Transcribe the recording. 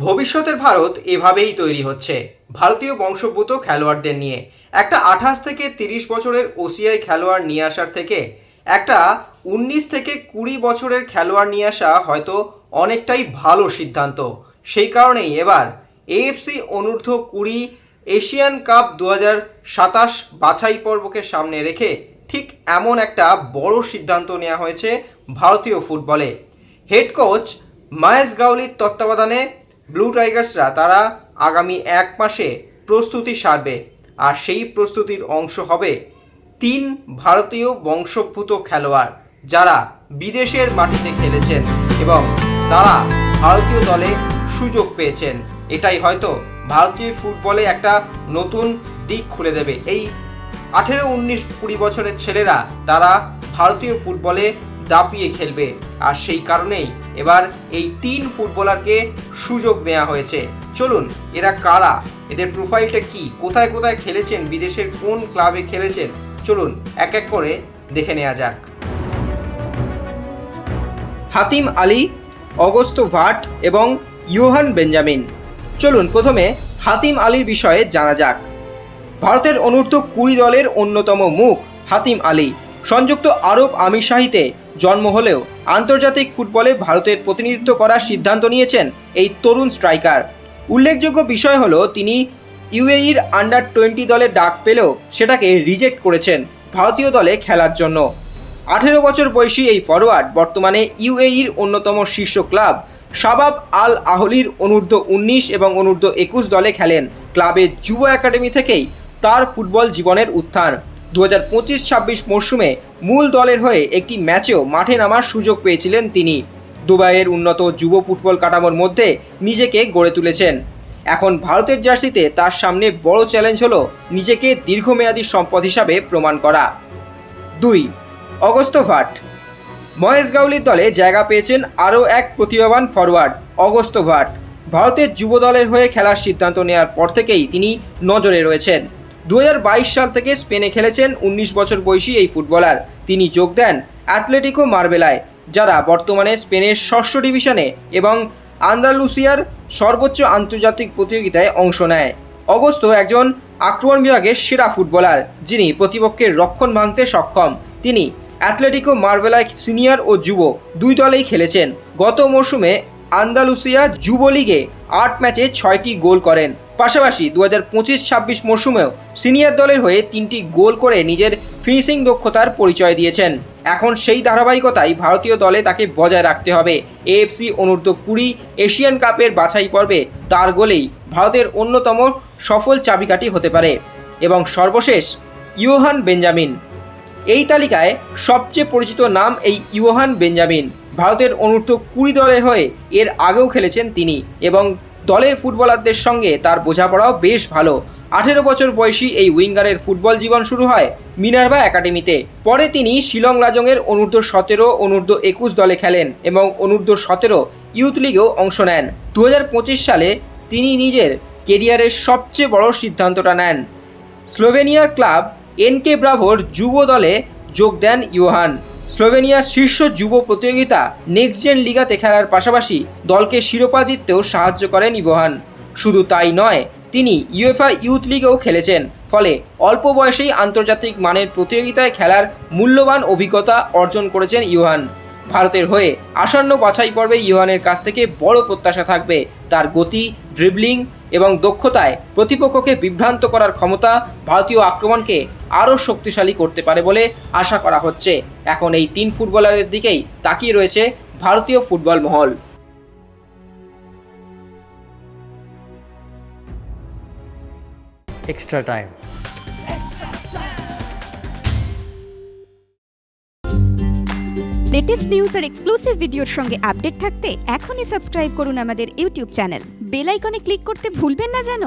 ভবিষ্যতের ভারত এভাবেই তৈরি হচ্ছে, ভারতীয় বংশোদ্ভূত খেলোয়াড়দের নিয়ে। একটা 28 থেকে 30 বছরের ওসিআই খেলোয়াড় নিয়ে আসার থেকে একটা 19 থেকে 20 বছরের খেলোয়াড় নিয়ে আসা হয়তো অনেকটাই ভালো সিদ্ধান্ত। সেই কারণেই এবার এএফসি অনূর্ধ্ব 20 এশিয়ান কাপ 2027 বাছাই পর্বকে সামনে রেখে ঠিক এমন একটা বড় সিদ্ধান্ত নেওয়া হয়েছে ভারতীয় ফুটবলে। হেড কোচ মহেশ গাওলির তত্ত্বাবধানে ব্লু টাইগার্সরা তারা আগামী 1 মাসে প্রস্তুতি সারবে, আর সেই প্রস্তুতির অংশ হবে 3 ভারতীয় বংশোদ্ভূত খেলোয়াড় যারা বিদেশের মাটিতে খেলেছেন এবং তারা ভারতীয় দলে সুযোগ পেয়েছেন। এটাই হয়তো ভারতীয় ফুটবলে একটা নতুন দিক খুলে দেবে। এই 18, 19, 20 বছরের ছেলেরা তারা ভারতীয় ফুটবলে দাপিয়ে খেলবে, আর সেই কারণেই এবার এই 3 ফুটবলারকে সুযোগ দেওয়া হয়েছে। চলুন এরা কারা, এদের প্রোফাইলটা কি, কোথায় কোথায় খেলেছেন, বিদেশের কোন ক্লাবে খেলেছেন, চলুন এক এক করে দেখে নেওয়া যাক। হাতিম আলী, অগস্তো ভাট এবং ইয়োহান বেঞ্জামিন। চলুন প্রথমে হাতিম আলীর বিষয়ে জানা যাক। ভারতের অনূর্ধ্ব 20 দলের অন্যতম মুখ হাতিম আলী। সংযুক্ত আরব আমিরশাহিতে জন্ম হলেও আন্তর্জাতিক ফুটবলে ভারতের প্রতিনিধিত্ব করার সিদ্ধান্ত নিয়েছেন এই তরুণ স্ট্রাইকার। উল্লেখযোগ্য বিষয় হলো তিনি ইউএইর আন্ডার 20 দলে ডাক পেলেও সেটাকে রিজেক্ট করেছেন ভারতীয় দলে খেলার জন্য। 18 বছর বয়সী এই ফরওয়ার্ড বর্তমানে ইউএইর অন্যতম শীর্ষ ক্লাব শাবাব আল আহলির অনূর্ধ্ব 19 এবং অনূর্ধ্ব 21 দলে খেলেন। ক্লাবের যুব একাডেমি থেকেই তার ফুটবল জীবনের উত্থান। 2025-26 মরশুমে মূল দলের হয়ে একটি ম্যাচেও মাঠে নামার সুযোগ পেয়েছিলেন তিনি। দুবাইয়ের উন্নত যুব ফুটবল কাঠামোর মধ্যে নিজেকে গড়ে তুলেছেন। এখন ভারতের জার্সিতে তার সামনে বড় চ্যালেঞ্জ হলো নিজেকে দীর্ঘমেয়াদী সম্পদ হিসাবে প্রমাণ করা। 2. অগস্তো ভাট। মহেশ গাওলির দলে জায়গা পেয়েছেন আরও এক প্রতিভাবান ফরওয়ার্ড অগস্তো ভাট। ভারতের যুব দলের হয়ে খেলার সিদ্ধান্ত নেওয়ার পর থেকেই তিনি নজরে রয়েছেন। 2022 সাল থেকে স্পেনে খেলেছেন 19 বছর বয়সী এই ফুটবলার। তিনি যোগ দেন অ্যাথলেটিকো মার্বেলায়, যারা বর্তমানে স্পেনের ষষ্ঠ ডিভিশনে এবং আন্দালুসিয়ার সর্বোচ্চ আন্তর্জাতিক প্রতিযোগিতায় অংশ নেয়। অগস্তো একজন আক্রমণ বিভাগের সেরা ফুটবলার, যিনি প্রতিপক্ষের রক্ষণ ভাঙতে সক্ষম। তিনি অ্যাথলেটিকো মার্বেলায় সিনিয়র ও যুব 2 দলেই খেলেছেন। গত মরশুমে আন্দালুসিয়া যুব লিগে 8 ম্যাচে 6টি গোল করেন। পাশাপাশি 2025-26 মরশুমেও সিনিয়র দলের হয়ে 3টি গোল করে নিজের ফিনিশিং দক্ষতার পরিচয় দিয়েছেন। এখন সেই ধারাবাহিকতায় ভারতীয় দলে তাকে বজায় রাখতে হবে। এএফসি অনূর্ধ্ব 20 এশিয়ান কাপের বাছাই পর্বে তার গোলেই ভারতের অন্যতম সফল চাবিকাঠি হতে পারে। এবং সর্বশেষ ইয়োহান বেঞ্জামিন। এই তালিকায় সবচেয়ে পরিচিত নাম এই ইয়োহান বেঞ্জামিন। ভারতের অনূর্ধ্ব 20 দলের হয়ে এর আগেও খেলেছেন তিনি এবং দলের ফুটবলারদের সঙ্গে তার বোঝাপড়াও বেশ ভালো। 18 বছর বয়সী এই উইঙ্গারের ফুটবল জীবন শুরু হয় মিনার্ভা একাডেমিতে। পরে তিনি শিলং লাজংয়ের অনূর্ধ্ব 17, অনূর্ধ্ব 21 দলে খেলেন এবং অনূর্ধ্ব 17 ইউথ লিগেও অংশ নেন। 2025 সালে তিনি নিজের কেরিয়ারের সবচেয়ে বড় সিদ্ধান্তটা নেন। স্লোভেনিয়ার ক্লাব এনকে ব্রাভোর যুব দলে যোগ দেন ইয়োহান। স্লোভেনিয়ার শীর্ষ যুব প্রতিযোগিতা নেক্সট জেন লিগাতে খেলার পাশাপাশি দলকে শিরোপা জিততেও সাহায্য করেন ইয়োহান। শুধু তাই নয়, তিনি ইউএফা ইউথ লিগেও খেলেছেন। ফলে অল্প বয়সেই আন্তর্জাতিক মানের প্রতিযোগিতায় খেলার মূল্যবান অভিজ্ঞতা অর্জন করেছেন ইয়োহান। ভারতের হয়ে আসন্ন বাছাই পর্বে ইয়োহানের কাছ থেকে বড় প্রত্যাশা থাকবে। তার গতি, ড্রিবলিং এবং দক্ষতায় প্রতিপক্ষকে বিভ্রান্ত করার ক্ষমতা ভারতীয় আক্রমণকে আরও শক্তিশালী করতে পারে বলে আশা করা হচ্ছে। এখন এই 3 ফুটবলারের দিকেই তাকিয়ে রয়েছে ভারতীয় ফুটবল মহল। Extra time. লেটেস্ট নিউজ আর এক্সক্লুসিভ ভিডিওর সঙ্গে আপডেট থাকতে এখনই সাবস্ক্রাইব করুন আমাদের ইউটিউব চ্যানেল। বেল আইকনে ক্লিক করতে ভুলবেন না যেন।